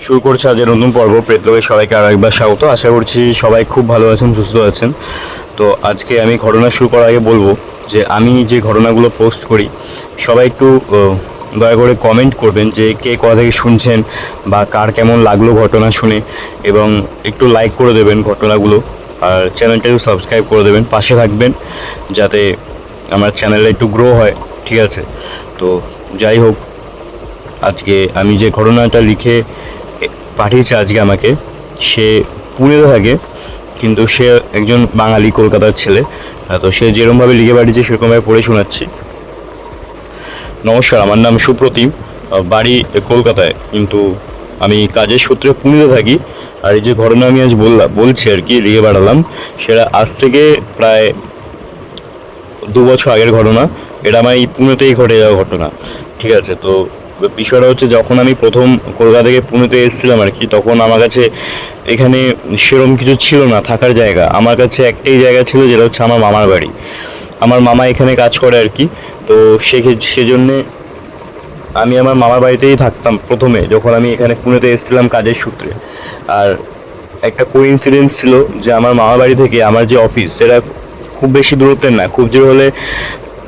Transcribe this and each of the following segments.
শুরু করছে আজের নতুন পর্ব প্রেতলোকে সবাইকে আর একবার স্বাগত। আশা করছি সবাই খুব ভালো আছেন, সুস্থ আছেন। তো আজকে আমি ঘটনা শুরু করার আগে বলবো যে আমি যে ঘটনাগুলো পোস্ট করি সবাই একটু দয়া করে কমেন্ট করবেন যে কে কোথা থেকে শুনছেন বা কার কেমন লাগলো ঘটনা শুনে, এবং একটু লাইক করে দেবেন ঘটনাগুলো, আর চ্যানেলটা একটু সাবস্ক্রাইব করে দেবেন, পাশে থাকবেন যাতে আমার চ্যানেলটা একটু গ্রো হয়। ঠিক আছে? তো যাই হোক, আজকে আমি যে ঘটনাটা লিখে পাঠিয়েছে আজকে আমাকে, সে পুনেতে থাকে কিন্তু সে একজন বাঙালি, কলকাতার ছেলে। তো সে যেরকমভাবে লিখে পাঠিয়েছে সেরকমভাবে পড়ে শোনাচ্ছি। নমস্কার, আমার নাম সুপ্রতিম, বাড়ি কলকাতায়, কিন্তু আমি কাজের সূত্রে পুনেতে থাকি। আর এই যে ঘটনা আমি আজ বলছি আর কি, লিখে পাঠালাম, সেটা আজ থেকে প্রায় 2 বছর আগের ঘটনা। এটা আমার এই পুনেতেই ঘটে যাওয়া ঘটনা। ঠিক আছে? তো বিষয়টা হচ্ছে, যখন আমি প্রথম কলকাতা থেকে পুনেতে এসেছিলাম আর কি, তখন আমার কাছে এখানে সেরকম কিছু ছিল না থাকার জায়গা। আমার কাছে একটাই জায়গা ছিল, যেটা হচ্ছে আমার মামার বাড়ি। আমার মামা এখানে কাজ করে আর কি। তো সেজন্যে আমি আমার মামার বাড়িতেই থাকতাম প্রথমে, যখন আমি এখানে পুনেতে এসেছিলাম কাজের সূত্রে। আর একটা কোইন্সিডেন্স ছিল যে আমার মামার বাড়ি থেকে আমার যে অফিস, সেটা খুব বেশি দূরত্বের না, খুব জোর হলে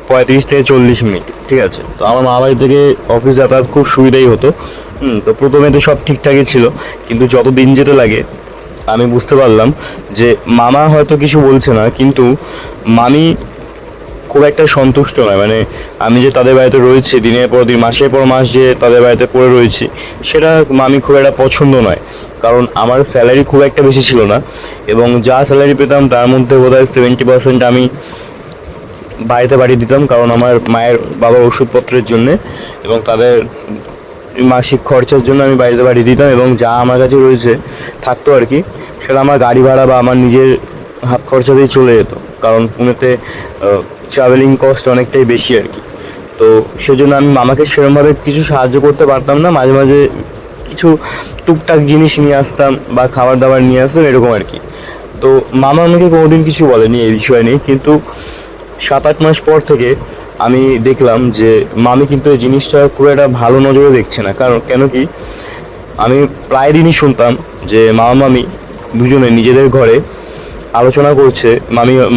35 থেকে 40 মিনিট। ঠিক আছে? তো আমার মামা বাড়ি থেকে অফিস যাতায়াত খুব সুবিধাই হতো। তো প্রথমে তো সব ঠিকঠাকই ছিল, কিন্তু যত দিন যেতে লাগে আমি বুঝতে পারলাম যে মামা হয়তো কিছু বলছে না, কিন্তু মামি খুব একটা সন্তুষ্ট নয়। মানে আমি যে তাদের বাড়িতে রয়েছি দিনের পর দিন, মাসের পর মাস যে তাদের বাড়িতে পড়ে রয়েছি, সেটা মামি খুব একটা পছন্দ নয়। কারণ আমার স্যালারি খুব একটা বেশি ছিল না, এবং যা স্যালারি পেতাম তার মধ্যে বোধহয় 70% আমি বাড়িতে পাঠিয়ে দিতাম, কারণ আমার মায়ের বাবার ওষুধপত্রের জন্যে এবং তাদের মাসিক খরচার জন্য আমি বাড়িতে পাঠিয়ে দিতাম। এবং যা আমার কাছে রয়েছে থাকতো আর কি, সেটা আমার গাড়ি ভাড়া বা আমার নিজের হাত খরচাতেই চলে যেত, কারণ পুনেতে ট্রাভেলিং কস্ট অনেকটাই বেশি আর কি। তো সেজন্য আমি মামাকে সেরকমভাবে কিছু সাহায্য করতে পারতাম না। মাঝে মাঝে কিছু টুকটাক জিনিস নিয়ে আসতাম বা খাবার দাবার নিয়ে আসতাম, এরকম আর কি। তো মামা আমাকে কোনোদিন কিছু বলেনি এই বিষয় নিয়ে, কিন্তু 7-8 মাস পর থেকে আমি দেখলাম যে মামি কিন্তু এই জিনিসটা খুব একটা ভালো নজরে দেখছে না। কারণ কেন কি, আমি প্রায় দিনই শুনতাম যে মামা মামি দুজনে নিজেদের ঘরে আলোচনা করছে।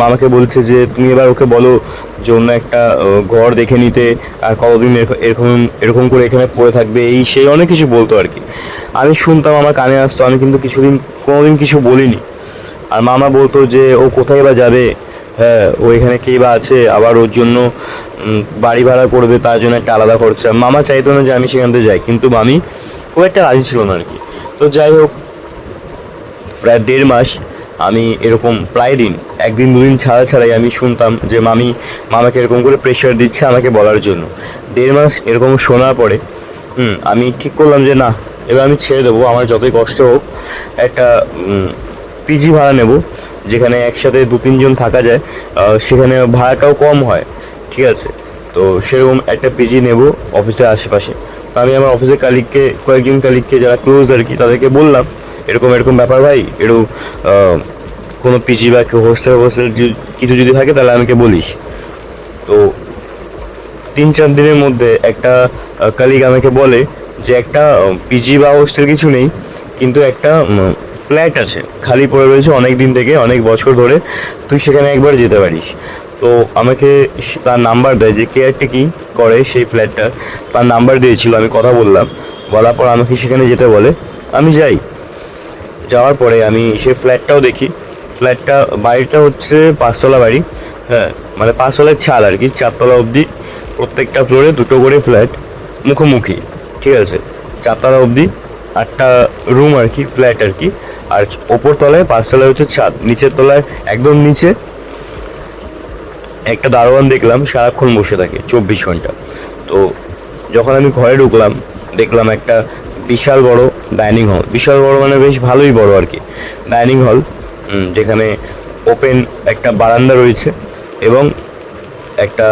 মামাকে বলছে যে তুমি এবার ওকে বলো যে অন্য একটা ঘর দেখে নিতে, আর কতদিন এরকম এরকম করে এখানে পড়ে থাকবে, এই সেই অনেক কিছু বলতো আর কি। আমি শুনতাম, আমার কানে আসতো, আমি কিন্তু কোনোদিন কিছু বলিনি। আর মামা বলতো যে ও কোথায় বা যাবে, হ্যাঁ ও এখানে কেই বা আছে, আবার ওর জন্য বাড়ি ভাড়া করবে, তার জন্য একটা আলাদা খরচা। মামা চাইতো না যে আমি সেখান থেকে যাই, কিন্তু মামি খুব একটা রাজি ছিল না আর কি। তো যাই হোক, প্রায় 1.5 মাস আমি এরকম প্রায় দিন, একদিন দুদিন ছাড়াই আমি শুনতাম যে মামাকে এরকম করে প্রেশার দিচ্ছে আমাকে বলার জন্য। 1.5 মাস এরকম শোনার পরে আমি ঠিক করলাম যে না, এবার আমি ছেড়ে দেবো। আমার যতই কষ্ট হোক, একটা পিজি ভাড়া নেব, যেখানে একসাথে 2-3 জন থাকা যায়, সেখানে ভাড়াটাও কম হয়। ঠিক আছে? তো সেরকম একটা পিজি নেব অফিসের আশেপাশে। তো আমি আমার অফিসের কয়েকজন কালিগকে যারা ক্লোজ আর কি, তাদেরকে বললাম এরকম এরকম ব্যাপার ভাই, একটু কোনো পিজি বা হোস্টেল কিছু যদি থাকে তাহলে আমাকে বলিস। তো 3-4 দিনের মধ্যে একটা কালিগ আমাকে বলে যে একটা পিজি বা হোস্টেল কিছু নেই, কিন্তু একটা ফ্ল্যাট আছে, খালি পড়ে রয়েছে অনেক দিন থেকে, অনেক বছর ধরে, তুই সেখানে একবার যেতে পারিস। তো আমাকে তার নাম্বার দেয়, যে কেয়ারটেকিং করে সেই ফ্ল্যাটটার, তার নাম্বার দিয়েছিল। আমি কথা বলার পর আমাকে সেখানে যেতে বলে। আমি যাই। যাওয়ার পরে আমি সেই ফ্ল্যাটটাও দেখি। বাড়িটা হচ্ছে 5 তলা বাড়ি। হ্যাঁ, মানে 5 তলার ছাদ আর কি, 4 তলা অবধি প্রত্যেকটা ফ্লোরে 2টো করে ফ্ল্যাট মুখোমুখি। ঠিক আছে? 4 তলা অবধি 8টা রুম আর কি, ফ্ল্যাট আর কি। আর ওপর তলায় 5 তলায় হচ্ছে ছাদ, নিচের তলায় একদম নিচে একটা দারোয়ান দেখলাম সারাক্ষণ বসে থাকে 24 ঘন্টা। তো যখন আমি ঘরে ঢুকলাম, দেখলাম একটা বিশাল বড় ডাইনিং হল। বিশাল বড় মানে বেশ ভালোই বড় আর কি ডাইনিং হল, যেখানে ওপেন একটা বারান্দা রয়েছে এবং একটা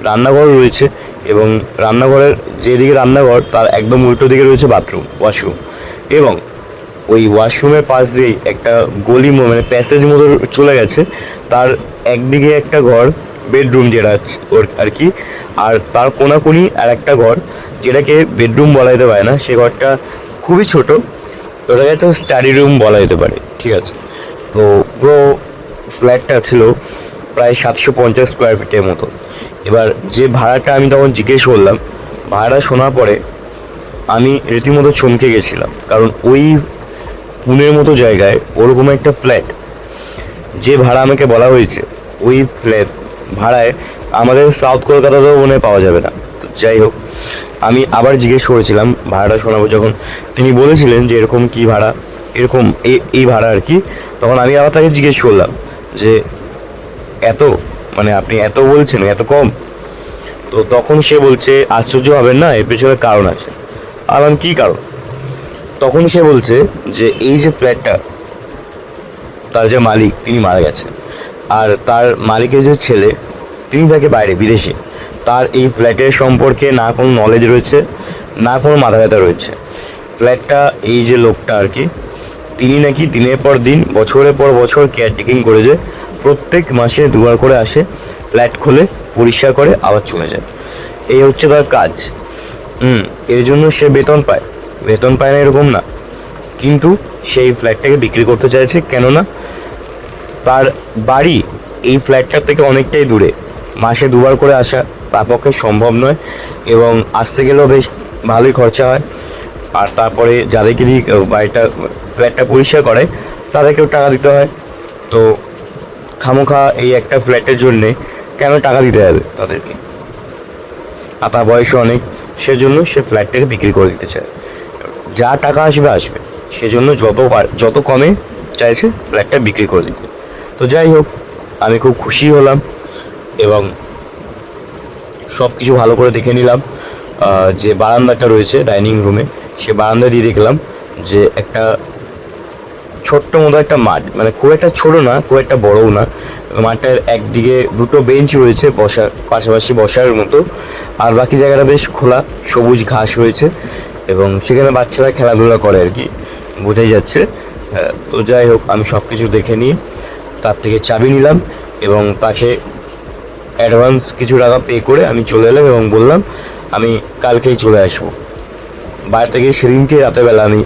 রান্নাঘর রয়েছে, এবং রান্নাঘরের যেদিকে রান্নাঘর তার একদম উল্টো দিকে রয়েছে ওয়াশরুম। এবং ওই ওয়াশরুমের পাশ দিয়েই একটা গলি, মানে প্যাসেজ মতো চলে গেছে। তার একদিকে একটা ঘর, বেডরুম যেটা ওর আর কি, আর তার কোনাকুনি আর একটা ঘর, যেটাকে বেডরুম বলা যেতে পারে না, সে ঘরটা খুবই ছোট। ওটাকে একটা স্টাডি রুম বলা যেতে পারে, ঠিক আছে। তো পুরো ফ্ল্যাটটা ছিল প্রায় 750 স্কোয়ার ফিটের মতো। এবার যে ভাড়াটা আমি তখন জিজ্ঞেস করলাম, ভাড়াটা শোনার পরে আমি রীতিমতো চমকে গেছিলাম, কারণ ওই পুনের মতো জায়গায় ওরকম একটা ফ্ল্যাট যে ভাড়া আমাকে বলা হয়েছে, ওই ফ্ল্যাট ভাড়ায় আমাদের সাউথ কলকাতাতেও মনে হয় পাওয়া যাবে না। তো যাই হোক, আমি আবার জিজ্ঞেস করেছিলাম ভাড়াটা শোনাবো যখন তিনি বলেছিলেন যে এরকম কি ভাড়া, এরকম এই ভাড়া আর কি, তখন আমি আবার তাকে জিজ্ঞেস করলাম যে এত, মানে আপনি এত বলছেন, এত কম? তো তখন সে বলছে আশ্চর্য হবেন না, এর পেছনে কারণ আছে। আমার কি কারণ? তখন সে বলছে যে এই যে ফ্ল্যাটটা, তার যে মালিক তিনি মারা গেছে, আর তার মালিকের যে ছেলে তিনি থাকে বাইরে বিদেশে। তার এই ফ্ল্যাটের সম্পর্কে না কোনো নলেজ রয়েছে, না কোনো মাথা ব্যথা রয়েছে। ফ্ল্যাটটা এই যে লোকটা আর কি, তিনি নাকি দিনের পর দিন বছরের পর বছর কেয়ারটেকিং করে, যে প্রত্যেক মাসে দুবার করে আসে, ফ্ল্যাট খোলে, পরিষ্কার করে, আবার চলে যায়। এই হচ্ছে তার কাজ। এর জন্য সে বেতন পায়, বেতন পায় না এরকম না, কিন্তু সেই ফ্ল্যাটটাকে বিক্রি করতে চাইছে। কেননা তার বাড়ি এই ফ্ল্যাটটার থেকে অনেকটাই দূরে, মাসে দুবার করে আসা তার পক্ষে সম্ভব নয়, এবং আসতে গেলেও বেশ ভালোই খরচা হয়। আর তারপরে যাদেরকে দিয়ে বাড়িটা ফ্ল্যাটটা পরিষ্কার করে তাদেরকেও টাকা দিতে হয়। তো খামোখা এই একটা ফ্ল্যাটের জন্যে কেন টাকা দিতে হবে তাদেরকে? আর তার বয়সও অনেক, সেজন্য সে ফ্ল্যাটটাকে বিক্রি করে দিতে চায়। যা টাকা আসবে আসবে, সেজন্য যত কমে চাইছে ফ্ল্যাটটা বিক্রি করে দিতে। তো যাই হোক, আমি খুব খুশি হলাম এবং সব কিছু ভালো করে দেখে নিলাম। যে বারান্দাটা রয়েছে ডাইনিং রুমে, সে বারান্দা দিয়ে দেখলাম যে একটা ছোট্ট মতো একটা মাঠ, মানে খুব একটা ছোট না, খুব একটা বড়ও না। মাঠটার একদিকে দুটো বেঞ্চ রয়েছে বসার, পাশাপাশি বসার মতো, আর বাকি জায়গাটা বেশ খোলা, সবুজ ঘাস রয়েছে এবং সেখানে বাচ্চারা খেলাধুলা করে আর কি, বোঝাই যাচ্ছে। তো যাই হোক, আমি সব কিছু দেখে নিয়ে তার থেকে চাবি নিলাম এবং তাকে অ্যাডভান্স কিছু টাকা পে করে আমি চলে এলাম এবং বললাম আমি কালকেই চলে আসবো। বাইরে থেকে সেদিনকে রাতেরবেলা আমি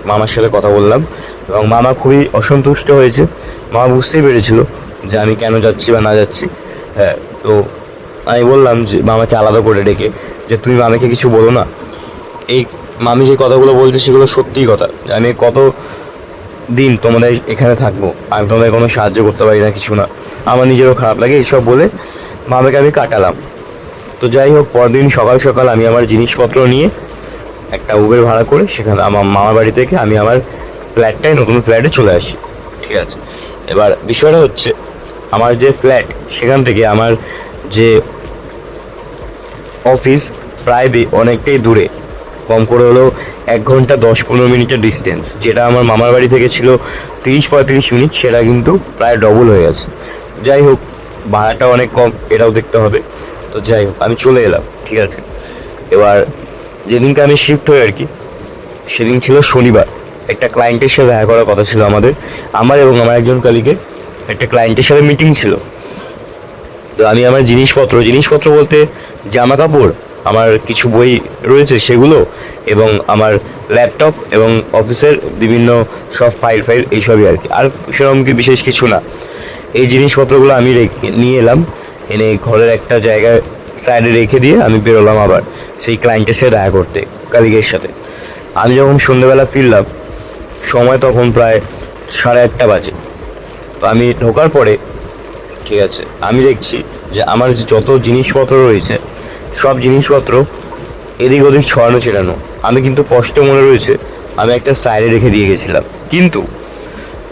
মামার সাথে কথা বললাম এবং মামা খুবই অসন্তুষ্ট হয়েছে। মামা বুঝতেই পেরেছিল যে আমি কেন যাচ্ছি বা না যাচ্ছি। হ্যাঁ, তো আমি বললাম যে মামাকে আলাদা করে ডেকে, যে তুমি মামাকে কিছু বলো না। এই মামি যে কথাগুলো বলছে সেগুলো সত্যিই কথা। আমি কত দিন তোমাদের এখানে থাকবো, আমি তোমাদের কোনো সাহায্য করতে পারি না, কিছু না, আমার নিজেরও খারাপ লাগে, এইসব বলে মামাকে আমি কাটালাম। তো যাই হোক, পরদিন সকাল সকাল আমি আমার জিনিসপত্র নিয়ে একটা উবের ভাড়া করে সেখানে আমার মামার বাড়ি থেকে আমি আমার ফ্ল্যাটটায়, নতুন ফ্ল্যাটে চলে আসি, ঠিক আছে। এবার বিষয়টা হচ্ছে, আমার যে ফ্ল্যাট সেখান থেকে আমার যে অফিস প্রায় অনেকটাই দূরে, কম করে হলেও 1 ঘন্টা 10-15 মিনিটের ডিস্টেন্স। যেটা আমার মামার বাড়ি থেকে ছিল 30-35 মিনিট, সেটা কিন্তু প্রায় ডবল হয়ে গেছে। যাই হোক, ভাড়াটা অনেক কম, এটাও দেখতে হবে। তো যাই হোক, আমি চলে এলাম, ঠিক আছে। এবার যেদিনকে আমি শিফট হই আর কি, সেদিন ছিল শনিবার। একটা ক্লায়েন্টের সাথে দেখা করার কথা ছিল আমার এবং আমার একজন কলিগের একটা ক্লায়েন্টের সাথে মিটিং ছিল। তো আমি আমার জিনিসপত্র বলতে জামা কাপড়, আমার কিছু বই রয়েছে সেগুলো, এবং আমার ল্যাপটপ এবং অফিসের বিভিন্ন সব ফাইল এইসবই আর কি, আর সেরকম কি বিশেষ কিছু না। এই জিনিসপত্রগুলো আমি নিয়ে এলাম, এনে ঘরের একটা জায়গায় সাইডে রেখে দিয়ে আমি বেরোলাম আবার সেই ক্লায়েন্টের সাথে দেখা করতে, কালিগের সাথে। আমি যখন সন্ধ্যেবেলা ফিরলাম, সময় তখন প্রায় 8:30 বাজে। তো আমি ঢোকার পরে, ঠিক আছে, আমি দেখছি যে আমার যত জিনিসপত্র রয়েছে সব জিনিসপত্র এদিক ওদিক ছড়ানো ছেড়ানো। আমি কিন্তু স্পষ্ট মনে রয়েছে আমি একটা সাইডে রেখে দিয়ে গেছিলাম, কিন্তু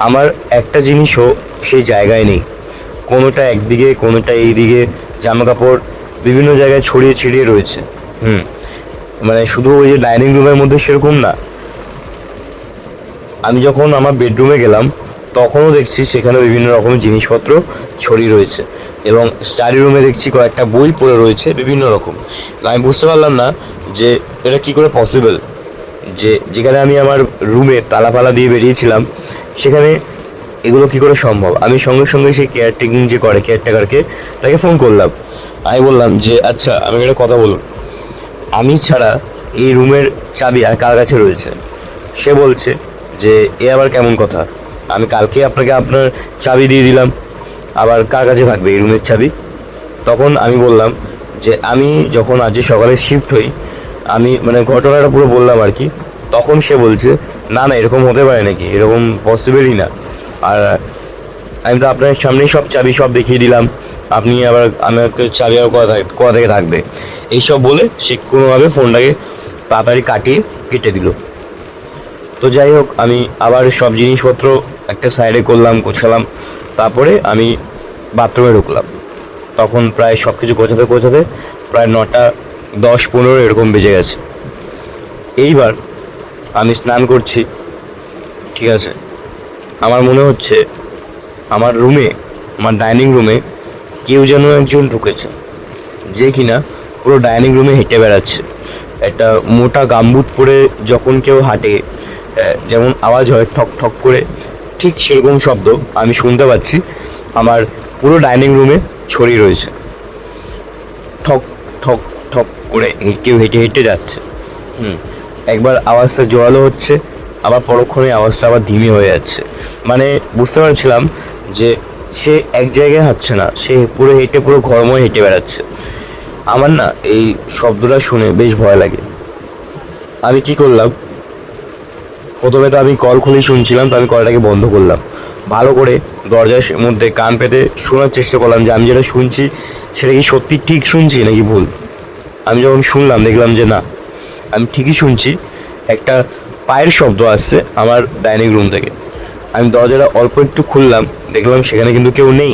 আমার একটা জিনিসও সেই জায়গায় নেই। কোনোটা একদিকে, কোনোটা এইদিকে, জামা কাপড় বিভিন্ন জায়গায় ছড়িয়ে ছিটিয়ে রয়েছে। মানে শুধু ওই যে ডাইনিং রুমের মধ্যে সেরকম না, আমি যখন আমার বেডরুমে গেলাম তখনও দেখছি সেখানে বিভিন্ন রকমের জিনিসপত্র ছড়িয়ে রয়েছে, এবং স্টাডি রুমে দেখছি কয়েকটা বই পড়ে রয়েছে বিভিন্ন রকম। আমি বুঝতে পারলাম না যে এটা কি করে পসিবল, যে যেখানে আমি আমার রুমে তালা ফালা দিয়ে বেরিয়েছিলাম সেখানে এগুলো কি করে সম্ভব। আমি সঙ্গে সঙ্গে সেই কেয়ারটেকিং যে করে কেয়ারটেকারকে, তাকে ফোন করলাম। আমি বললাম যে আচ্ছা, আমি একটা কথা বলুন, আমি ছাড়া এই রুমের চাবি আর কার কাছে রয়েছে? সে বলছে যে এ আবার কেমন কথা, আমি কালকে আপনাকে আপনার চাবি দিয়ে দিলাম, আবার কার কাছে থাকবে এই রুমের চাবি? তখন আমি বললাম যে আমি যখন আজ সকালে শিফট হই, আমি মানে ঘটনাটা পুরো বললাম আর কি। তখন সে বলছে না না এরকম হতে পারে নাকি, এরকম পসিবলই না। আর আমি তো আপনার সামনেই সব চাবি সব দেখিয়ে দিলাম, আপনি আবার আমাকে চাবি আর কোথা থেকে থাকবে, এইসব বলে সে কোনোভাবে ফোনটাকে তাড়াতাড়ি কাটিয়ে কেটে দিল। তো যাই হোক, আমি আবার সব জিনিসপত্র একটা সাইডে করলাম, গোছালাম, তারপরে আমি বাথরুমে ঢুকলাম। তখন প্রায় সব কিছু গোছাতে গোছাতে প্রায় 9:10-15 এরকম বেজে গেছে। এইবার আমি স্নান করছি, ঠিক আছে, আমার মনে হচ্ছে আমার রুমে, আমার ডাইনিং রুমে কেউ যেন একজন ঢুকেছে, যে কিনা পুরো ডাইনিং রুমে হেঁটে বেড়াচ্ছে। একটা মোটা গামবুট পরে যখন কেউ হাঁটে যেমন আওয়াজ হয় ঠক ঠক করে, ঠিক সেরকম শব্দ আমি শুনতে পাচ্ছি আমার পুরো ডাইনিং রুমে ছড়িয়ে রয়েছে। ঠক ঠক ঠক করে কেউ হেঁটে হেঁটে যাচ্ছে। একবার আওয়াজটা জোরালো হচ্ছে, আবার পরক্ষণে আওয়াজটা আবার ধিমি হয়ে যাচ্ছে। মানে বুঝতে পারছিলাম যে সে এক জায়গায় হাঁটছে না, সে পুরো হেঁটে পুরো ঘরময় হেঁটে বেড়াচ্ছে। আমার না এই শব্দটা শুনে বেশ ভয় লাগে। আমি কি করলাম, প্রথমে তো আমি কল খুলেই শুনছিলাম, তো আমি কলটাকে বন্ধ করলাম, ভালো করে দরজার মধ্যে কান পেতে শোনার চেষ্টা করলাম যে আমি যেটা শুনছি সেটা কি সত্যি ঠিক শুনছি নাকি ভুল। আমি যখন শুনলাম দেখলাম যে না, আমি ঠিকই শুনছি, একটা পায়ের শব্দ আসছে আমার ডাইনিং রুম থেকে। আমি দরজাটা অল্প একটু খুললাম, দেখলাম সেখানে কিন্তু কেউ নেই।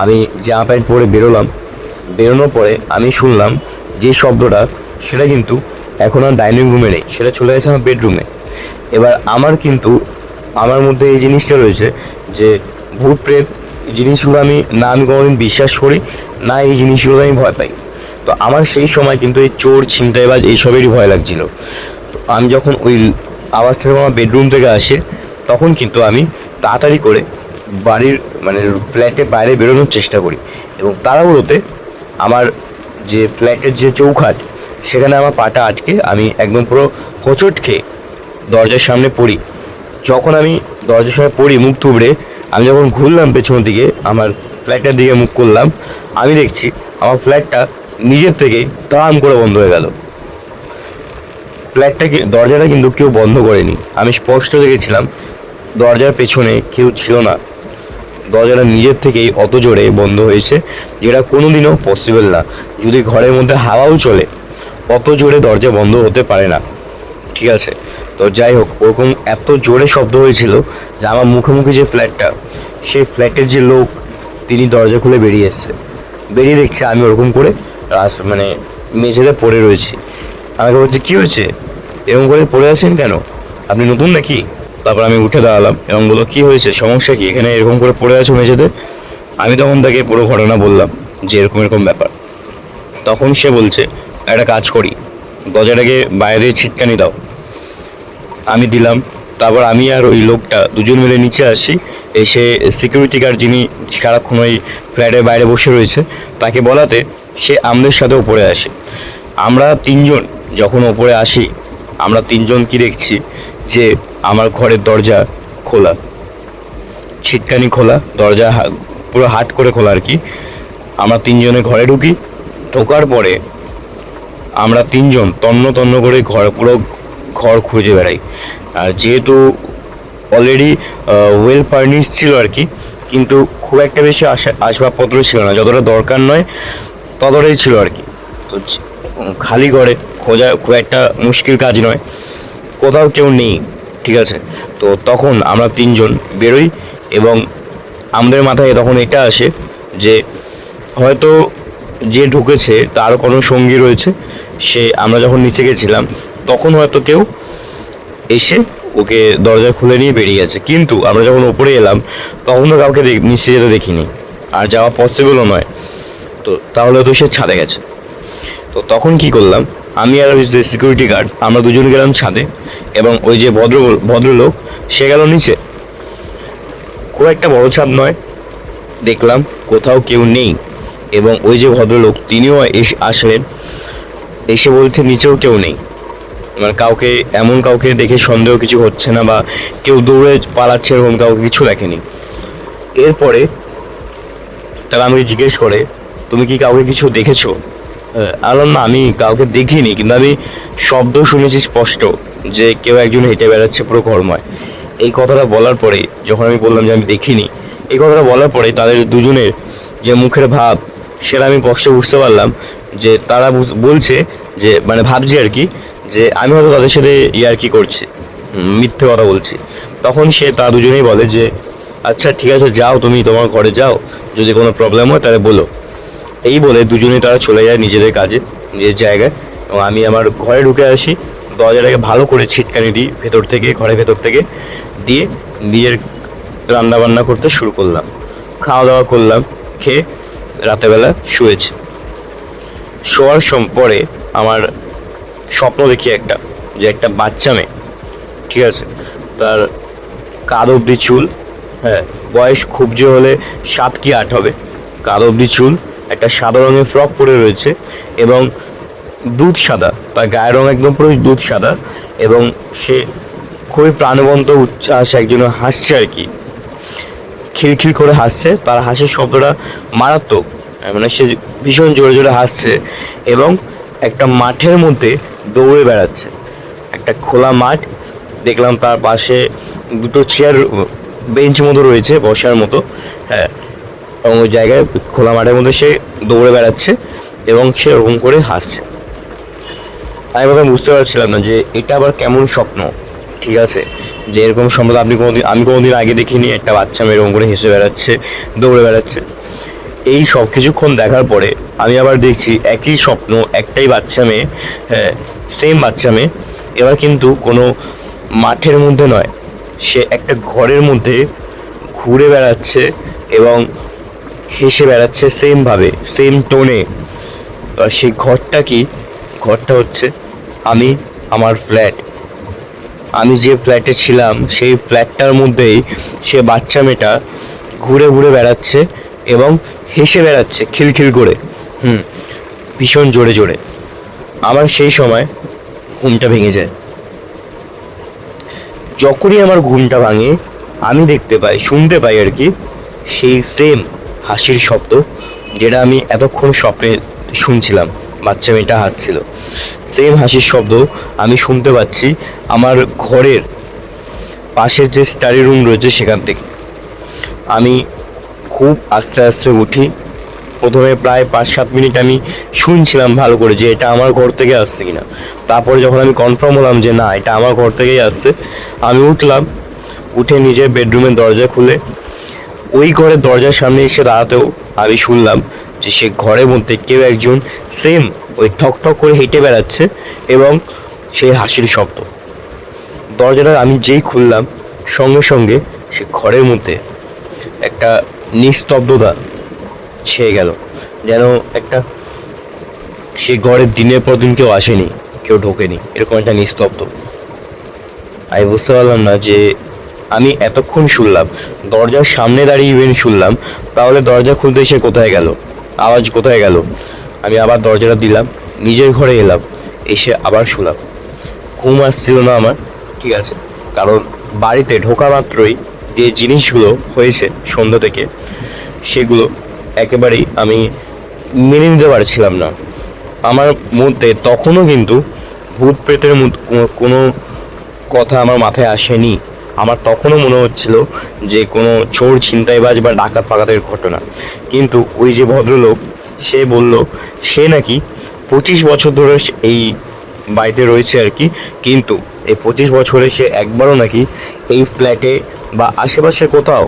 আমি জামা প্যান্ট পরে বেরোলাম, বেরোনোর পরে আমি শুনলাম যে শব্দটা সেটা কিন্তু এখন আর ডাইনিং রুমে নেই, সেটা চলে গেছে আমার বেডরুমে। এবার আমার মধ্যে এই জিনিসটা রয়েছে যে ভূত প্রেত জিনিসগুলো আমি কোনোদিন বিশ্বাস করি না, এই জিনিসগুলো আমি ভয় পাই। তো আমার সেই সময় কিন্তু এই চোর ছিনতাইবাজ এইসবেরই ভয় লাগছিল। তো আমি যখন ওই আওয়াজটা আমার বেডরুম থেকে আসে, তখন কিন্তু আমি তাড়াতাড়ি করে বাড়ির মানে ফ্ল্যাটের বাইরে বেরোনোর চেষ্টা করি, এবং তাড়াহুড়োতে আমার যে ফ্ল্যাটের যে চৌখাট সেখানে আমার পাটা আটকে আমি একদম পুরো হোঁচট খেয়ে দরজার সামনে পড়ি। যখন আমি দরজার সামনে পড়ি মুখ থুবড়ে, আমি যখন ঘুরলাম পেছনের দিকে আমার ফ্ল্যাটের দিকে মুখ করলাম, আমি দেখছি আমার ফ্ল্যাটটা নিজের থেকেই তাড়াম করে বন্ধ হয়ে গেল। দরজাটা কিন্তু কেউ বন্ধ করেনি, আমি স্পষ্ট দেখেছিলাম দরজার পেছনে কেউ ছিল না। দরজাটা নিজের থেকেই অত জোরে বন্ধ হয়েছে, যেটা কোনোদিনও পসিবল না। যদি ঘরের মধ্যে হাওয়াও চলে, অত জোরে দরজা বন্ধ হতে পারে না, ঠিক আছে। তো যাই হোক, ওরকম এত জোরে শব্দ হয়েছিল যে আমার মুখোমুখি যে ফ্ল্যাটটা, সেই ফ্ল্যাটের যে লোক, তিনি দরজা খুলে বেরিয়ে এসছে। বেরিয়ে দেখছে আমি ওরকম করে মানে মেঝেতে পড়ে রয়েছি। আমাকে বলছে কী হয়েছে, এরকম করে পড়ে আছেন কেন, আপনি নতুন নাকি? তারপর আমি উঠে দাঁড়ালাম এবং বললো কী হয়েছে, সমস্যা কি, এখানে এরকম করে পড়ে আছো মেঝেতে? আমি তখন তাকে পুরো ঘটনা বললাম যে এরকম এরকম ব্যাপার। তখন সে বলছে একটা কাজ করি, দরজাটাকে বাইরে ছিটকানি দাও। আমি দিলাম। তারপর আমি আর ওই লোকটা দুজন মিলে নিচে আসি, এসে সিকিউরিটি গার্ড যিনি সারাক্ষণ ওই ফ্ল্যাটের বাইরে বসে রয়েছে তাকে বলাতে সে আমাদের সাথে ওপরে আসে। আমরা তিনজন যখন ওপরে আসি, আমরা তিনজন কি দেখছি যে আমার ঘরের দরজা খোলা, ছিটকানি খোলা, দরজা পুরো হাট করে খোলা আর কি। আমরা তিনজনে ঘরে ঢুকি, ঢোকার পরে আমরা তিনজন তন্ন তন্ন করে ঘর খুঁজে বেড়াই। আর যেহেতু অলরেডি ওয়েল ফার্নিশ ছিল আর কি, কিন্তু খুব একটা বেশি আসবাবপত্র ছিল না, যতটা দরকার নয় ততটাই ছিল আর কি। তো খালি ঘরে খোঁজা খুব একটা মুশকিল কাজ নয়, কোথাও কেউ নেই, ঠিক আছে। তো তখন আমরা তিনজন বেরোই এবং আমাদের মাথায় তখন এটা আসে যে হয়তো যে ঢুকেছে তার কোনো সঙ্গী রয়েছে, আমরা যখন নিচে গেছিলাম তখন হয়তো কেউ এসে ওকে দরজা খুলে নিয়ে বেরিয়ে গেছে। কিন্তু আমরা যখন ওপরে এলাম তখন তো কাউকে নিচে যেতে দেখিনি, আর যাওয়া পসিবলও নয়। তো তাহলে তো সে ছাদে গেছে। তো তখন কি করলাম, আমি আর ওই যে সিকিউরিটি গার্ড আমরা দুজন গেলাম ছাদে, এবং ওই যে ভদ্রলোক সে গেল নিচে। খুব একটা বড় ছাদ নয়, দেখলাম কোথাও কেউ নেই, এবং ওই যে ভদ্রলোক তিনিও আসলেন, এসে বলছে নিচেও কেউ নেই। মানে কাউকে দেখে সন্দেহ কিছু হচ্ছে না বা কেউ দৌড়ে পালাচ্ছে এরকম কাউকে কিছু দেখেনি। এরপরে তারা আমাকে জিজ্ঞেস করে, তুমি কি কাউকে কিছু দেখেছো? আলাম না, আমি কাউকে দেখিনি, কিন্তু আমি শব্দ শুনেছি স্পষ্ট যে কেউ একজন হেঁটে বেড়াচ্ছে পুরো ঘরময়। এই কথাটা বলার পরে যখন আমি বললাম যে আমি দেখিনি, এই কথাটা বলার পরে তাদের দুজনের যে মুখের ভাব সেটা আমি স্পষ্ট বুঝতে পারলাম যে তারা বলছে যে মানে ভাবছি আর কি যে আমি হয়তো তাদের সাথে ইয়ার্কি করছি, মিথ্যে কথা বলছি। তখন তারা দুজনেই বলে যে আচ্ছা ঠিক আছে, যাও তুমি তোমার ঘরে যাও, যদি কোনো প্রবলেম হয় তাহলে বলো। এই বলে দুজনেই তারা চলে যায় নিজেদের কাজে, নিজের জায়গায়, এবং আমি আমার ঘরে ঢুকে আসি। দরজাটাকে ভালো করে ছিটকানি দিই ভেতর থেকে, ঘরের ভেতর থেকে দিয়ে নিজের রান্না বান্না করতে শুরু করলাম। খাওয়া দাওয়া করলাম, খেয়ে রাতেরবেলা শুয়েছি। শোয়ার পরে আমার স্বপ্ন দেখি যে একটা বাচ্চা মেয়ে, ঠিক আছে, তার কাঁধ অব্দি চুল, হ্যাঁ, বয়স খুব জোর হলে 7 কি 8 হবে, কাঁধ অব্দি চুল, একটা সাদা রঙের ফ্রক পরে রয়েছে এবং দুধ সাদা, তার গায়ের রং একদম পুরো দুধ সাদা, এবং সে খুবই প্রাণবন্ত উচ্ছ্বাস একজন হাসছে আর কি, খিলখিল করে হাসছে। তার হাসির শব্দটা মারাত্মক, মানে সে ভীষণ জোরে জোরে হাসছে এবং একটা মাঠের মধ্যে দৌড়ে বেড়াচ্ছে। একটা খোলা মাঠ, দেখলাম তার পাশে দুটো চেয়ার, বেঞ্চ মতো রয়েছে বসার মতো, হ্যাঁ, এবং ওই জায়গায় খোলা মাঠের মধ্যে সে দৌড়ে বেড়াচ্ছে এবং সে ওরকম করে হাসছে। আমি তখন বুঝতে পারছিলাম না যে এটা আবার কেমন স্বপ্ন, ঠিক আছে, যে এরকম সম্ভবত আমি কোনোদিন আগে দেখিনি, একটা বাচ্চা মেয়ে এরকম করে হেসে বেড়াচ্ছে, দৌড়ে বেড়াচ্ছে। এই সব কিছুক্ষণ দেখার পরে আমি আবার দেখছি একই স্বপ্ন, একটাই বাচ্চা মেয়ে, হ্যাঁ, সেম বাচ্চা মেয়ে, এবার কিন্তু কোনো মাঠের মধ্যে নয়, সে একটা ঘরের মধ্যে ঘুরে বেড়াচ্ছে এবং হেসে বেড়াচ্ছে সেমভাবে, সেম টোনে। সেই ঘরটা কি? ঘরটা হচ্ছে আমার ফ্ল্যাট। আমি যে ফ্ল্যাটে ছিলাম সেই ফ্ল্যাটটার মধ্যেই সে বাচ্চা মেয়েটা ঘুরে ঘুরে বেড়াচ্ছে এবং হেসে বেড়াচ্ছে খিলখিল করে, ভীষণ জোরে জোরে। আমার সেই সময় ঘুমটা ভেঙে যায়। যখনই আমার ঘুমটা ভাঙে আমি দেখতে পাই, শুনতে পাই আর কি, সেই সেম হাসির শব্দ যেটা আমি এতক্ষণ স্বপ্নে শুনছিলাম, বাচ্চা মেয়েটা হাসছিল, সেম হাসির শব্দ আমি শুনতে পাচ্ছি আমার ঘরের পাশের যে স্টাডি রুম রয়েছে সেখান থেকে। আমি খুব আস্তে আস্তে উঠি। প্রথমে প্রায় 5-7 মিনিট আমি শুনছিলাম ভালো করে যে এটা আমার ঘর থেকে আসছে কিনা। তারপরে যখন আমি কনফার্ম হলাম যে না, এটা আমার ঘর থেকেই আসছে, আমি উঠলাম। উঠে নিজের বেডরুমের দরজা খুলে ওই ঘরের দরজার সামনে এসে দাঁড়াতেও আমি শুনলাম যে সে ঘরের মধ্যে কেউ একজন সেম ওই ঠক ঠক করে হেঁটে বেড়াচ্ছে এবং সেই হাসির শব্দ। দরজাটা আমি যেই খুললাম সঙ্গে সঙ্গে সে ঘরের মধ্যে একটা নিস্তব্ধতা ছেয়ে গেল, যেন একটা সে ঘরে দিনের পর দিন কেউ আসেনি, কেউ ঢোকেনি, এরকম একটা নিস্তব্ধ। আমি বুঝতে পারলাম না যে আমি এতক্ষণ শুনলাম, দরজার সামনে দাঁড়িয়ে ইভেন শুনলাম, তাহলে দরজা খুলতে সে কোথায় গেল, আওয়াজ কোথায় গেল। আমি আবার দরজাটা দিলাম, নিজের ঘরে এলাম, এসে আবার শুনলাম। ঘুম আসছিল না আমার, ঠিক আছে, কারণ বাড়িতে ঢোকা মাত্রই যে জিনিসগুলো হয়েছে সন্ধ্যা থেকে সেগুলো একেবারেই আমি মেনে নিতে পারছিলাম না। আমার মধ্যে তখনও কিন্তু ভূত প্রেতের কোনো কথা আমার মাথায় আসেনি। আমার তখনও মনে হচ্ছিল যে কোনো চোর ছিনতাইবাজ বা ডাকাত পাকাতের ঘটনা। কিন্তু ওই যে ভদ্রলোক, সে বলল সে নাকি 25 বছর ধরে এই বাড়িতে রয়েছে আর কি, কিন্তু এই 25 বছরে সে একবারও নাকি এই ফ্ল্যাটে বা আশেপাশে কোথাও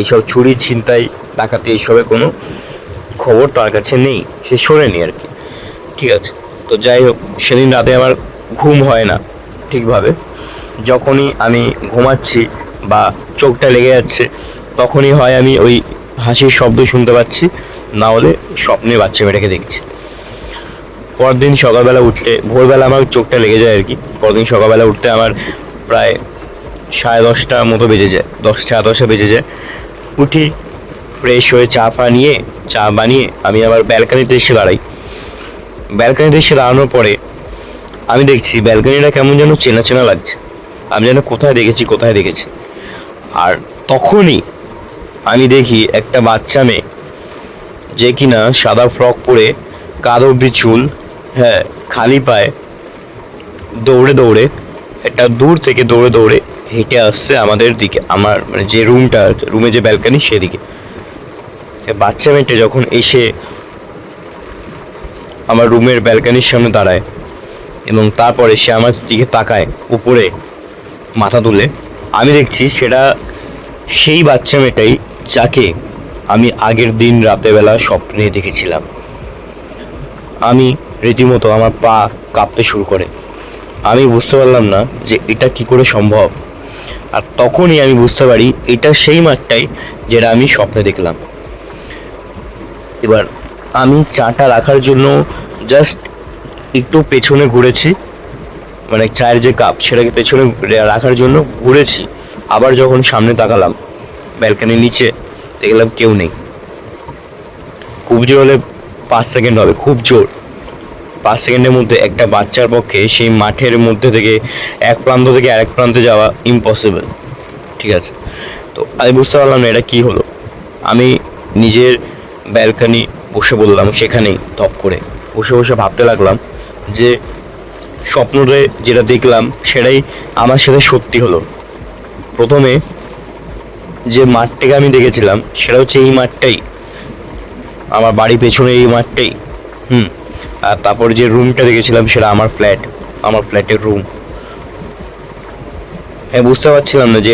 এইসব চুরি ছিনতাই ডাকাতি এইসবের কোনো খবর তার কাছে নেই, সে শোনেনি আর কি, ঠিক আছে। তো যাই হোক, সেদিন রাতে আমার ঘুম হয় না ঠিকভাবে। যখনই আমি ঘুমাচ্ছি বা চোখটা লেগে যাচ্ছে তখনই হয় আমি ওই হাসির শব্দ শুনতে পাচ্ছি, না হলে স্বপ্নে বাচ্চা মেয়েটাকে দেখছি। পরদিন সকালবেলা উঠতে, ভোরবেলা আমার চোখটা লেগে যায় আর কি, পরদিন সকালবেলা উঠতে আমার প্রায় 10:30 মতো বেজে যায়, 10-10:30 বেজে যায়। উঠি, ফ্রেশ হয়ে চা বানিয়ে আমি আবার ব্যালকানিতে এসে দাঁড়াই। ব্যালকানিতে এসে দাঁড়ানোর পরে আমি দেখছি ব্যালকনিটা কেমন যেন চেনা চেনা লাগছে, আমি যেন কোথায় দেখেছি। আর তখনই আমি দেখি একটা বাচ্চা মেয়ে, যে কিনা সাদা ফ্রক পরে, কাঁধ অব্দি চুল, হ্যাঁ, খালি পায়ে দৌড়ে দৌড়ে, একটা দূর থেকে দৌড়ে দৌড়ে হেঁটে আসছে আমাদের দিকে, আমার মানে যে রুমে যে ব্যালকনি সেদিকে। বাচ্চা মেয়েটা যখন এসে আমার রুমের ব্যালকনির সামনে দাঁড়ায় এবং তারপরে সে আমার দিকে তাকায় উপরে মাথা তুলে, আমি দেখছি সেটা সেই বাচ্চা মেয়েটাই যাকে আমি আগের দিন রাতেবেলা স্বপ্নে দেখেছিলাম। আমি রীতিমতো আমার পা কাঁপতে শুরু করে, আমি বুঝতে পারলাম না যে এটা কি করে সম্ভব। আর তখনই আমি বুঝতে পারি এটা সেই মাঠটাই যেটা আমি স্বপ্নে দেখলাম। এবার আমি চাটা রাখার জন্য জাস্ট একটু পেছনে ঘুরেছি, মানে চায়ের যে কাপ সেটাকে পেছনে রাখার জন্য ঘুরেছি। আবার যখন সামনে তাকালাম ব্যালকনির নিচে, দেখলাম কেউ নেই। খুব জোর হলে 5 সেকেন্ড হবে, খুব জোর 5 সেকেন্ডের মধ্যে একটা বাচ্চার পক্ষে সেই মাঠের মধ্যে থেকে এক প্রান্ত থেকে আরেক প্রান্তে যাওয়া ইম্পসিবল। ঠিক আছে, তো আমি বুঝতে পারলাম না এটা কি হলো। আমি নিজের ব্যালকনি বসে বললাম, সেখানেই ধপ করে বসে বসে ভাবতে লাগলাম যে স্বপ্নতে যেটা দেখলাম সেটাই আমার সাথে সত্যি হলো। প্রথমে যে মাঠটাকে আমি দেখেছিলাম সেটা হচ্ছে এই মাঠটাই, আমার বাড়ির পেছনে এই মাঠটাই। আর তারপর যে রুমটা দেখেছিলাম সেটা আমার ফ্ল্যাটের রুম। আমি বুঝতে পারছিলাম না যে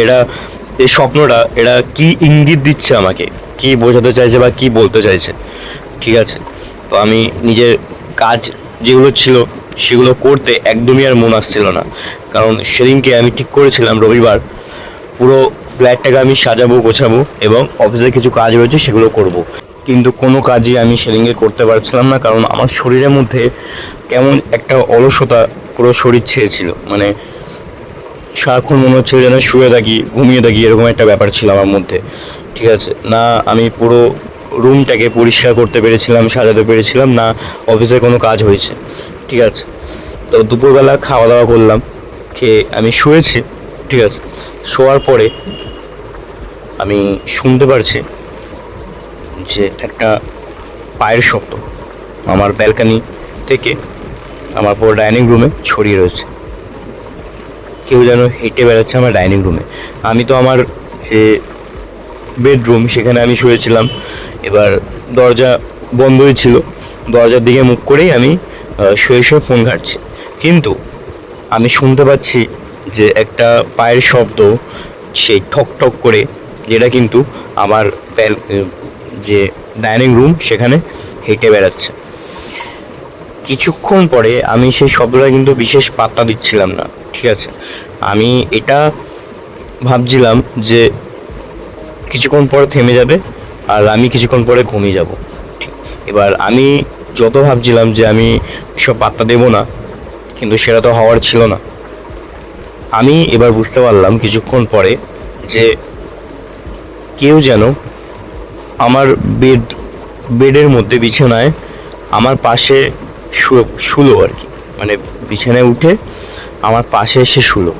এই স্বপ্নটা এটা কি ইঙ্গিত দিচ্ছে আমাকে, কি বোঝাতে চাইছে বা কি বলতে চাইছে। ঠিক আছে, তো আমি নিজের কাজ যেগুলো ছিল সেগুলো করতে একদমই আর মন আসছিল না, কারণ সেদিনকে আমি ঠিক করেছিলাম রবিবার পুরো ফ্ল্যাটটাকে আমি সাজাবো, গোছাবো এবং অফিসের কিছু কাজ রয়েছে সেগুলো করব। কিন্তু কোনো কাজই আমি সেদিনকে করতে পারছিলাম না, কারণ আমার শরীরের মধ্যে কেমন একটা অলসতা পুরো শরীর ছেয়েছিল। মানে সারাক্ষণ মনে হচ্ছিল যেন শুয়ে থাকি, ঘুমিয়ে থাকি, এরকম একটা ব্যাপার ছিল আমার মধ্যে। ঠিক আছে, না আমি পুরো রুমটাকে পরিষ্কার করতে পেরেছিলাম, সাজাতে পেরেছিলাম, না অফিসের কোনো কাজ হয়েছে। ঠিক আছে, তো দুপুরবেলা খাওয়া দাওয়া করলাম, খেয়ে আমি শুয়েছি। ঠিক আছে, শোয়ার পরে আমি শুনতে পারছি যে একটা পায়ের শব্দ আমার ব্যালকনি থেকে আমার পুরো ডাইনিং রুমে ছড়িয়ে রয়েছে। কেউ যেন হেঁটে বেড়াচ্ছে আমার ডাইনিং রুমে। আমি তো আমার যে বেডরুম সেখানে আমি শুয়েছিলাম, এবার দরজা বন্ধই ছিল, দরজার দিকে মুখ করেই আমি শুয়ে শুয়ে ফোন ঘাঁটছি। কিন্তু আমি শুনতে পাচ্ছি যে একটা পায়ের শব্দ, সেই ঠক ঠক করে, যেটা কিন্তু আমার যে ডাইনিং রুম সেখানে হেঁটে বেড়াচ্ছে। কিছুক্ষণ পরে আমি সেই শব্দটা কিন্তু বিশেষ পাত্তা দিচ্ছিলাম না। ঠিক আছে, আমি এটা ভাবছিলাম যে কিছুক্ষণ পরে থেমে যাবে আর আমি কিছুক্ষণ পরে ঘুমিয়ে যাব। এবার আমি যত ভাবছিলাম যে আমি সব পাত্তা দেবো না, কিন্তু সেটা তো হওয়ার ছিল না। আমি এবার বুঝতে পারলাম কিছুক্ষণ পরে যে কেউ যেন আমার বেডের মধ্যে, বিছানায় আমার পাশে শুলো আর কি, মানে বিছানায় উঠে আমার পাশে এসে শুলো।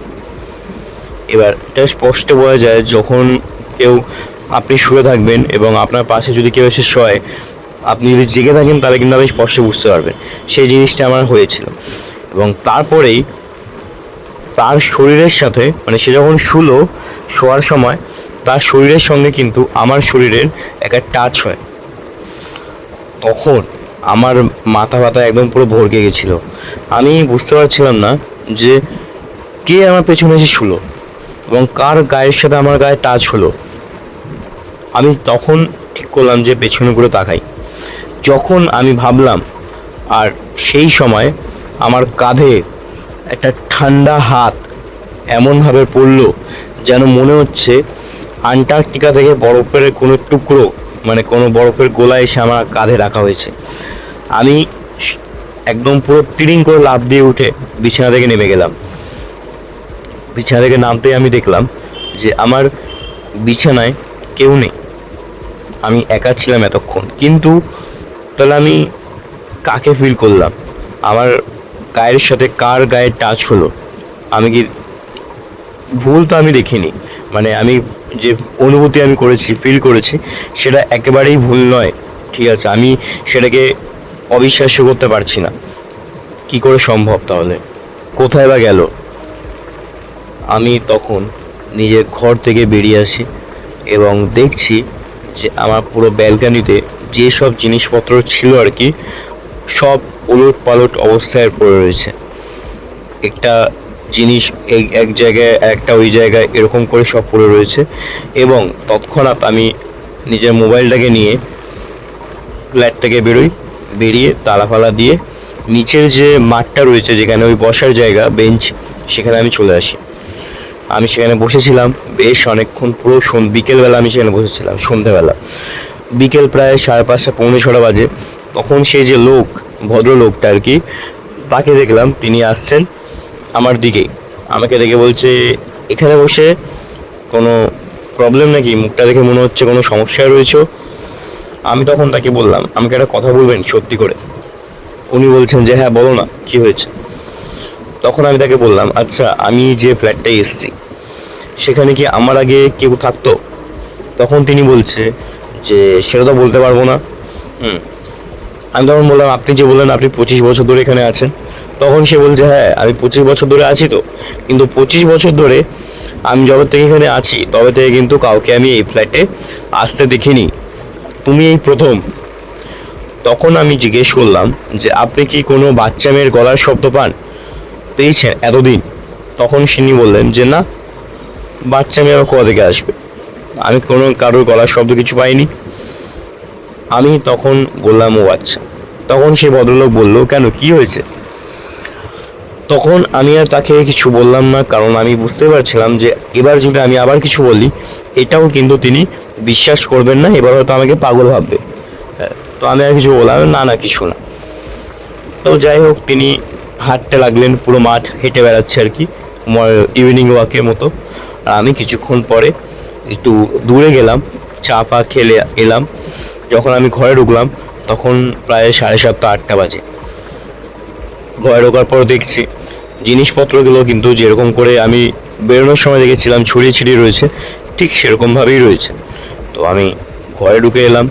এবার এটা স্পষ্ট বোঝা যায় যখন কেউ, আপনি শুয়ে থাকবেন এবং আপনার পাশে যদি কেউ এসে শোয়, আপনি যদি জেগে থাকেন তাহলে কিন্তু আপনি স্পষ্ট বুঝতে পারবেন। সেই জিনিসটা আমার হয়েছিল। এবং তারপরেই তার শরীরের সাথে, মানে সে যখন শোয়ার সময় তার শরীরের সঙ্গে কিন্তু আমার শরীরের একটা টাচ হয়। তখন আমার মাথা ব্যথা একদম পুরো ভরকে গেছিলো। আমি বুঝতে পারছিলাম না যে কে আমার পেছনে এসে শুলো এবং কার গায়ের সাথে আমার গায়ে টাচ হলো। আমি তখন ঠিক করলাম যে পেছনে ঘুরে তাকাই। যখন আমি ভাবলাম, আর সেই সময় আমার কাঁধে একটা ঠান্ডা হাত এমনভাবে পড়লো যেন মনে হচ্ছে আন্টার্কটিকা থেকে বরফের কোনো টুকরো, মানে কোনো বরফের গোলা এসে আমার কাঁধে রাখা হয়েছে। আমি একদম পুরো টিরিং করে লাফ দিয়ে উঠে বিছানা থেকে নেমে গেলাম। বিছানা থেকে নামতেই আমি দেখলাম যে আমার বিছানায় কেউ নেই, আমি একা ছিলাম এতক্ষণ। কিন্তু তাহলে আমি কাকে ফিল করলাম? আমার গায়ের সাথে কার গায়ে টাচ হলো, আমি কি ভুল তো আমি দেখিনি, মানে আমি যে অনুভূতি আমি করেছি, ফিল করেছি, সেটা একেবারেই ভুল নয়। ঠিক আছে, আমি সেটাকে অবিশ্বাস্য করতে পারছি না। কি করে সম্ভব তাহলে? কোথায় বা গেল? আমি তখন নিজের ঘর থেকে বেরিয়ে আসি এবং দেখছি যে আমার পুরো ব্যালকানিতে যেসব জিনিসপত্র ছিল আর কি, সব ওলট পালট অবস্থায় পড়ে রয়েছে। একটা জিনিস এই এক জায়গায়, একটা ওই জায়গায়, এরকম করে সব পড়ে রয়েছে। এবং তৎক্ষণাৎ আমি নিজের মোবাইলটাকে নিয়ে ফ্ল্যাট থেকে বেরোই, বেরিয়ে তালা ফালা দিয়ে নিচের যে মাঠটা রয়েছে, যেখানে ওই বসার জায়গা, বেঞ্চ, সেখানে আমি চলে আসি। আমি সেখানে বসেছিলাম বেশ অনেকক্ষণ, পুরো বিকেলবেলা আমি সেখানে বসেছিলাম, সন্ধ্যেবেলা, বিকেল প্রায় 5:30 পৌনে 6টা বাজে। তখন সেই যে লোক, ভদ্রলোকটা আর কি, তাকে দেখলাম, তিনি আসছেন আমার দিকেই। আমাকে দেখে বলছে, এখানে বসে কোনো প্রবলেম নাকি? মুখটা দেখে মনে হচ্ছে কোনো সমস্যায় রয়েছে। আমি তখন তাকে বললাম, আমাকে একটা কথা বলবেন সত্যি করে? উনি বলছেন যে হ্যাঁ বলো না, কি হয়েছে? তখন আমি তাকে বললাম, আচ্ছা আমি যে ফ্ল্যাটটায় এসেছি সেখানে কি আমার আগে কেউ থাকতো? তখন তিনি বলছে যে সেটা তো বলতে পারবো না। হুম। আমি তখন বললাম, আপনি যে বললেন আপনি 25 বছর ধরে এখানে আছেন। তখন সে বলছে, হ্যাঁ আমি 25 বছর ধরে আছি তো, কিন্তু 25 বছর ধরে আমি যবে থেকে এখানে আছি তবে থেকে কিন্তু কাউকে আমি এই ফ্ল্যাটে আসতে দেখিনি, তুমি এই প্রথম। তখন আমি জিজ্ঞেস করলাম যে আপনি কি কোনো বাচ্চা মেয়ের গলার শব্দ পেয়েছেন এতদিন? তখন তিনি বললেন যে না, বাচ্চা মেয়ে কোথা থেকে আসবে, আমি কোনো কারোর গলার শব্দ কিছু পাইনি। আমি তখন বললাম, ও আচ্ছা। তখন সেই ভদ্রলোক বলল, কেন, কি হয়েছে? তখন আমি আর তাকে কিছু বললাম না, কারণ আমি বুঝতে পারছিলাম যে এবার যদি আমি আবার কিছু বলি, এটাও কিন্তু তিনি বিশ্বাস করবেন না, এবার হয়তো আমাকে পাগল ভাববে। তো আমি আর কিছু বললাম না, না কিছু না। তো যাই হোক, তিনি হাঁটতে লাগলেন, পুরো মাঠ হেঁটে বেড়াচ্ছে আর কি, ইভিনিং ওয়াকের মতো। আর আমি কিছুক্ষণ পরে একটু দূরে গেলাম, চা পা খেলে এলাম। যখন আমি ঘরে ঢুকলাম তখন প্রায় 7:30 8টা বাজে। ঘরে ঢোকার পর দেখছি জিনিসপত্রগুলো কিন্তু যেরকম করে আমি বেরোনোর সময় দেখেছিলাম ছড়িয়ে ছিটিয়ে রয়েছে, ঠিক সেরকমভাবেই রয়েছে। তো আমি ঘরে ঢুকে এলাম,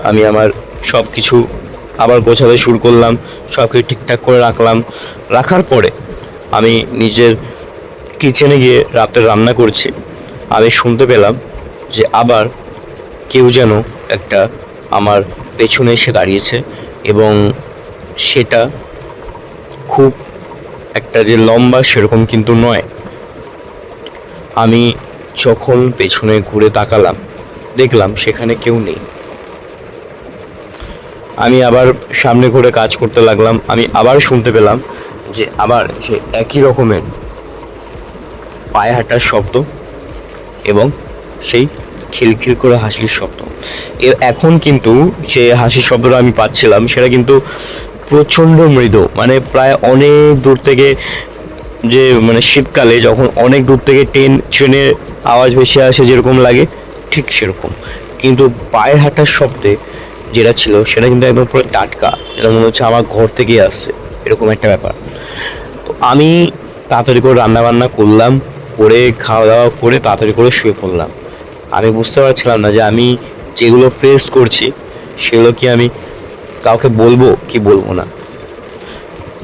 আমি আমার সব কিছু আবার গোছাতে শুরু করলাম, সব কিছু ঠিকঠাক করে রাখলাম। রাখার পরে আমি নিজের কিচেনে গিয়ে রাতে রান্না করছি। আমি শুনতে পেলাম যে আবার কেউ যেন একটা আমার পেছনে এসে দাঁড়িয়েছে, এবং সেটা খুব একটা যে লম্বা সেরকম কিন্তু নয়। আমি যখন পেছনে ঘুরে তাকালাম, দেখলাম সেখানে কেউ নেই। আমি আবার সামনে ঘুরে কাজ করতে লাগলাম। আমি আবার শুনতে পেলাম যে আবার সে একই রকমের পায়ে হাঁটার শব্দ এবং সেই খিলখিল করে হাসির শব্দ। এখন কিন্তু যে হাসির শব্দটা আমি পাচ্ছিলাম সেটা কিন্তু প্রচণ্ড মৃদু, মানে প্রায় অনেক দূর থেকে, যে মানে শীতকালে যখন অনেক দূর থেকে ট্রেনের আওয়াজ ভেসে আসে যেরকম লাগে, ঠিক সেরকম। কিন্তু পায়ের হাঁটার শব্দে যেটা ছিল সেটা কিন্তু একদম পুরো টাটকা, যেটা মনে হচ্ছে আমার ঘর থেকেই আসছে, এরকম একটা ব্যাপার। তো আমি তাড়াতাড়ি করে রান্না বান্না করলাম, করে খাওয়া দাওয়া করে তাড়াতাড়ি করে শুয়ে পড়লাম। আমি বুঝতে পারছিলাম না যে আমি যেগুলো ফেস করছি সেগুলো কি আমি কাউকে বলবো কি বলবো না।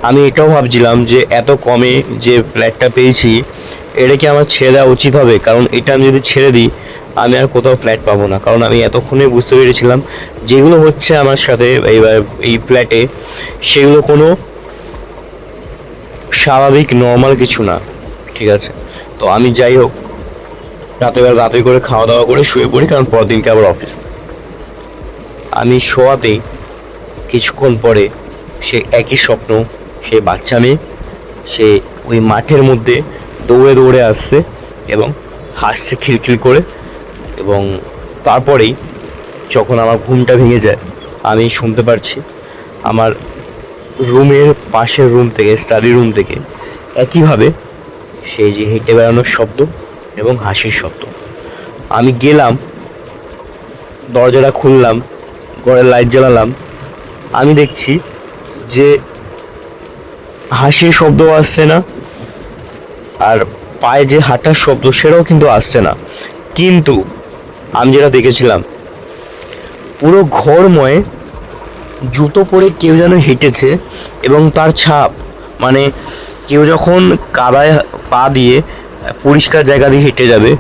আমি এটাও ভাবছিলাম যে এত কমে যে ফ্ল্যাটটা পেয়েছি, এটা কি আমার ছেড়ে দেওয়া উচিত হবে? কারণ এটা আমি যদি ছেড়ে দিই আমি আর কোথাও ফ্ল্যাট পাবো না। কারণ আমি এতক্ষণে বুঝতে পেরেছিলাম যেগুলো হচ্ছে আমার সাথে এই ফ্ল্যাটে, সেগুলো কোনো স্বাভাবিক নর্মাল কিছু না। ঠিক আছে, তো আমি যাই হোক রাতে করে খাওয়া দাওয়া করে শুয়ে পড়ি, কারণ পরের দিনকে আবার অফিস। আমি শোয়াতেই কিছুক্ষণ পরে সে একই স্বপ্ন, সে বাচ্চা মেয়ে, সে ওই মাঠের মধ্যে দৌড়ে দৌড়ে আসছে এবং হাসছে খিলখিল করে। এবং তারপরেই যখন আমার ঘুমটা ভেঙে যায়, আমি শুনতে পারছি আমার রুমের পাশের রুম থেকে, স্টাডি রুম থেকে একইভাবে সেই যে হেঁটে বেড়ানোর শব্দ এবং হাসির শব্দ। আমি গেলাম, দরজাটা খুললাম, ঘরের লাইট জ্বালালাম। আমি দেখছি যে হাসির শব্দও আসছে না, আর পায়ে যে হাঁটার শব্দ সেটাও কিন্তু আসছে না। কিন্তু আমি যেটা দেখেছিলাম, পুরো ঘরময় জুতো পরে কেউ যেন হেঁটেছে, এবং তার ছাপ, মানে কেউ যখন কাদায় পা দিয়ে পরিষ্কার জায়গা দিয়ে হেঁটে যাবে,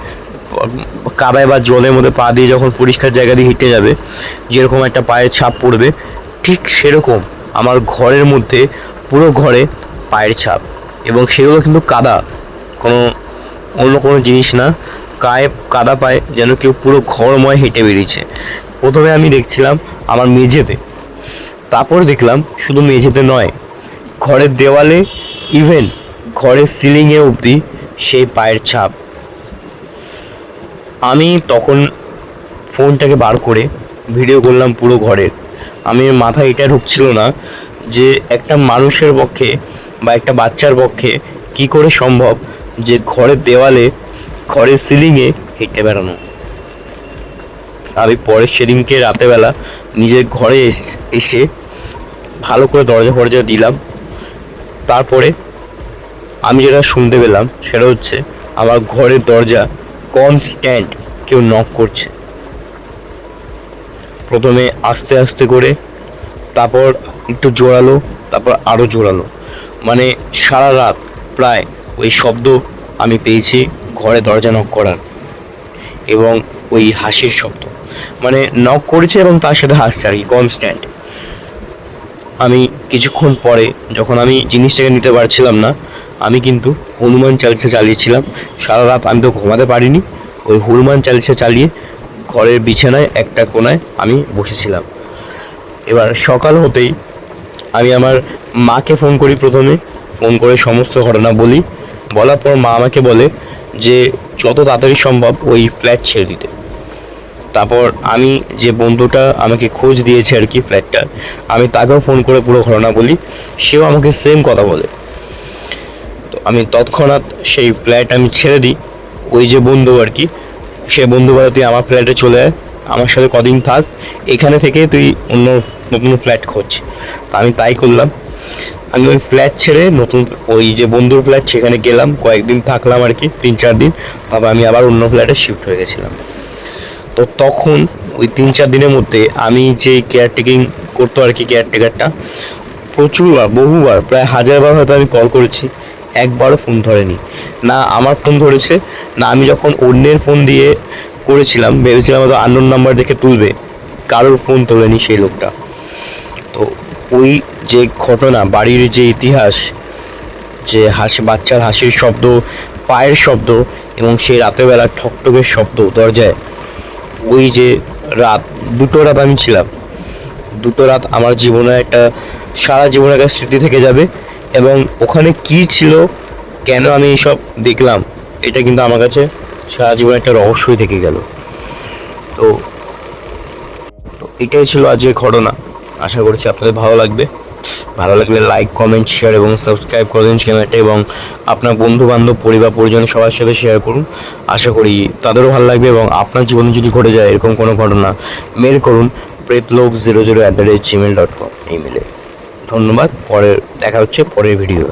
কাদায় বা জলের মধ্যে পা দিয়ে যখন পরিষ্কার জায়গা দিয়ে হেঁটে যাবে, যেরকম একটা পায়ের ছাপ পড়বে, ঠিক সেরকম আমার ঘরের মধ্যে পুরো ঘরে পায়ের ছাপ। এবং সেগুলো কিন্তু কাদা, কোনো অন্য কোনো জিনিস না, গায়ে কাদা পায়ে যেন কেউ পুরো ঘরময় হেঁটে বেরিয়েছে। প্রথমে আমি দেখছিলাম আমার মেঝেতে, তারপর দেখলাম শুধু মেঝেতে নয়, ঘরের দেওয়ালে, ইভেন ঘরের সিলিংয়ে অবধি সেই পায়ের ছাপ। আমি তখন ফোনটাকে বার করে ভিডিও করলাম পুরো ঘরের। আমি মাথায় এটা ঢুকছিল না যে একটা মানুষের পক্ষে বা একটা বাচ্চার পক্ষে কি করে সম্ভব যে ঘরের দেওয়ালে, ঘরের সিলিংয়ে হেঁটে বেড়ানো। আমি পরে সেদিনকে রাতেবেলা নিজের ঘরে এসে ভালো করে দরজা ফরজা দিলাম। তারপরে আমি যেটা শুনতে পেলাম সেটা হচ্ছে আমার ঘরের দরজা কনস্ট্যান্ট কেউ নক করছে। প্রথমে আস্তে আস্তে করে, তারপর একটু জোরালো, তারপর আরও জোরালো, মানে সারা রাত প্রায় ওই শব্দ আমি পেয়েছি, ঘরে দরজা নক করার এবং ওই হাসির শব্দ। মানে নক করেছে এবং তার সাথে হাসছে আর কি, কনস্ট্যান্ট। আমি কিছুক্ষণ পরে, যখন আমি জিনিসটাকে নিতে পারছিলাম না, আমি কিন্তু হনুমান চালিসা চালিয়েছিলাম সারা রাত। আমি তো ঘুমাতে পারিনি, ওই হনুমান চালিসা চালিয়ে ঘরের বিছানায় একটা কোণায় আমি বসেছিলাম। এবার সকাল হতেই আমি আমার মাকে ফোন করি, প্রথমে ফোন করে সমস্ত ঘটনা বলি। বলার পর মা আমাকে বলে যে যত তাড়াতাড়ি সম্ভব ওই ফ্ল্যাট ছেড়ে দিতে। তারপর আমি যে বন্ধুটা আমাকে খোঁজ দিয়েছে আর কি ফ্ল্যাটটার, আমি তাকেও ফোন করে পুরো ঘটনা বলি, সেও আমাকে সেম কথা বলে। তো আমি তৎক্ষণাৎ সেই ফ্ল্যাট আমি ছেড়ে দিই। ওই যে বন্ধু আর কি, সে বন্ধু বলে তুই আমার ফ্ল্যাটে চলে আয়, আমার সাথে কদিন থাক, এখানে থেকে তুই অন্য নতুন ফ্ল্যাট খোঁজ। আমি তাই করলাম। আমি ওই ফ্ল্যাট ছেড়ে নতুন ওই যে বন্ধুর ফ্ল্যাট সেখানে গেলাম, কয়েকদিন থাকলাম আর কি, 3-4 দিন। তারপর আমি আবার অন্য ফ্ল্যাটে শিফট হয়ে গেছিলাম। তো তখন ওই 3-4 দিনের মধ্যে আমি যে কেয়ারটেকিং করতো আর কি, কেয়ারটেকারটা প্রচুরবার, বহুবার, প্রায় 1000বার হয়তো আমি কল করেছি, একবারও ফোন ধরেনি। না আমার ফোন ধরেছে, না আমি যখন অন্যের ফোন দিয়ে করেছিলাম, ভেবেছিলাম হয়তো আননোন নাম্বার দেখে তুলবে, কারোর ফোন তোলেনি সেই লোকটা। তো ওই যে ঘটনা, বাড়ির যে ইতিহাস, যে বাচ্চার হাসির শব্দ, পায়ের শব্দ, এবং সেই রাতেরবেলা ঠকঠকের শব্দ দরজায়, ওই যে রাত, 2টো রাত আমি ছিলাম, 2টো রাত আমার জীবনে একটা, সারা জীবনে একটা স্মৃতি থেকে যাবে। এবং ওখানে কি ছিল, কেন আমি এইসব দেখলাম, এটা কিন্তু আমার কাছে সারা জীবনে একটা রহস্যই থেকে গেল। তো তো এটাই ছিল আজকের ঘটনা। আশা করছি আপনাদের ভালো লাগবে। ভালো লাগলে লাইক, কমেন্ট, শেয়ার এবং সাবস্ক্রাইব করে দিন চ্যানেলটা, এবং আপনার বন্ধু বান্ধব, পরিবার পরিজন সবার সাথে শেয়ার করুন। আশা করি তাদেরও ভালো লাগবে। এবং আপনার জীবনে যদি ঘটে যায় এরকম কোনো ঘটনা, মেল করুন pretlog00@gmail.com ইমেলে। ধন্যবাদ। পরে দেখা হচ্ছে পরের ভিডিও।